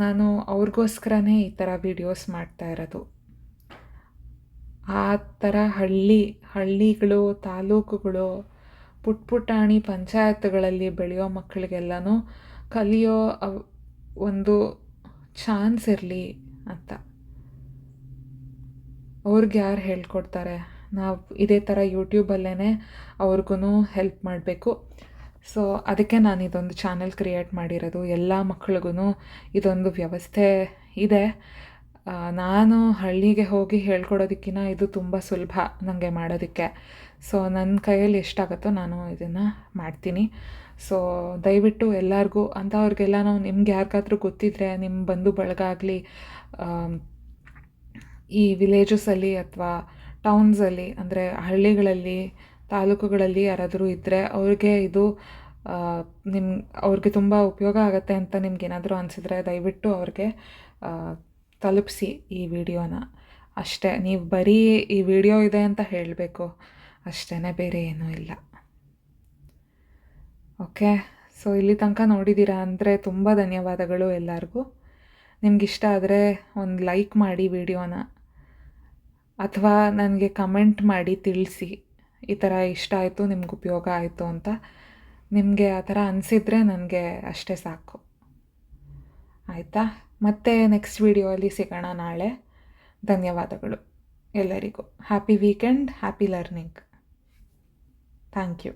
ನಾನು ಅವ್ರಿಗೋಸ್ಕರನೇ ಈ ಥರ ವೀಡಿಯೋಸ್ ಮಾಡ್ತಾ ಇರೋದು. ಆ ಥರ ಹಳ್ಳಿಗಳು, ತಾಲೂಕುಗಳು, ಪುಟಾಣಿ ಪಂಚಾಯತ್ಗಳಲ್ಲಿ ಬೆಳೆಯೋ ಮಕ್ಕಳಿಗೆಲ್ಲನೂ ಕಲಿಯೋ ಒಂದು ಚಾನ್ಸ್ ಇರಲಿ ಅಂತ. ಅವ್ರಿಗೆ ಯಾರು ಹೇಳ್ಕೊಡ್ತಾರೆ? ನಾವು ಇದೇ ಥರ ಯೂಟ್ಯೂಬಲ್ಲೇ ಅವ್ರಿಗೂ ಹೆಲ್ಪ್ ಮಾಡಬೇಕು. ಸೊ ಅದಕ್ಕೆ ನಾನು ಇದೊಂದು ಚಾನಲ್ ಕ್ರಿಯೇಟ್ ಮಾಡಿರೋದು. ಎಲ್ಲ ಮಕ್ಳಿಗೂ ಇದೊಂದು ವ್ಯವಸ್ಥೆ ಇದೆ. ನಾನು ಹಳ್ಳಿಗೆ ಹೋಗಿ ಹೇಳ್ಕೊಡೋದಕ್ಕಿಂತ ಇದು ತುಂಬ ಸುಲಭ ನನಗೆ ಮಾಡೋದಕ್ಕೆ. ಸೊ ನನ್ನ ಕೈಯಲ್ಲಿ ಎಷ್ಟಾಗುತ್ತೋ ನಾನು ಇದನ್ನು ಮಾಡ್ತೀನಿ. ಸೊ ದಯವಿಟ್ಟು ಎಲ್ಲರಿಗೂ, ಅಂಥವ್ರಿಗೆಲ್ಲ ನಿಮ್ಗೆ ಯಾರಿಗಾದ್ರೂ ಗೊತ್ತಿದ್ದರೆ, ನಿಮ್ಮ ಬಂಧು ಬಳಗ ಆಗಲಿ, ಈ ವಿಲೇಜಸಲ್ಲಿ ಅಥವಾ ಟೌನ್ಸಲ್ಲಿ ಅಂದರೆ ಹಳ್ಳಿಗಳಲ್ಲಿ, ತಾಲೂಕುಗಳಲ್ಲಿ ಯಾರಾದರೂ ಇದ್ದರೆ ಅವ್ರಿಗೆ ಇದು ಅವ್ರಿಗೆ ತುಂಬ ಉಪಯೋಗ ಆಗುತ್ತೆ ಅಂತ ನಿಮ್ಗೇನಾದರೂ ಅನಿಸಿದ್ರೆ ದಯವಿಟ್ಟು ಅವ್ರಿಗೆ ತಲುಪಿಸಿ ಈ ವಿಡಿಯೋನ. ಅಷ್ಟೇ, ನೀವು ಬರೀ ಈ ವಿಡಿಯೋ ಇದೆ ಅಂತ ಹೇಳಬೇಕು ಅಷ್ಟೇ, ಬೇರೆ ಏನೂ ಇಲ್ಲ. ಓಕೆ, ಸೊ ಇಲ್ಲಿ ತನಕ ನೋಡಿದ್ದೀರಾ ಅಂದರೆ ತುಂಬ ಧನ್ಯವಾದಗಳು ಎಲ್ಲರಿಗೂ. ನಿಮಗಿಷ್ಟ ಆದರೆ ಒಂದು ಲೈಕ್ ಮಾಡಿ ವಿಡಿಯೋನ, ಅಥವಾ ನನಗೆ ಕಮೆಂಟ್ ಮಾಡಿ ತಿಳಿಸಿ ಈ ಥರ ಇಷ್ಟ ಆಯಿತು, ನಿಮ್ಗೆ ಉಪಯೋಗ ಆಯಿತು ಅಂತ. ನಿಮಗೆ ಆ ಥರ ಅನಿಸಿದರೆ ನನಗೆ ಅಷ್ಟೇ ಸಾಕು. ಆಯಿತಾ? ಮತ್ತೆ ನೆಕ್ಸ್ಟ್ ವಿಡಿಯೋಲ್ಲಿ ಸಿಗೋಣ ನಾಳೆ. ಧನ್ಯವಾದಗಳು ಎಲ್ಲರಿಗೂ. Happy weekend, happy learning. Thank you.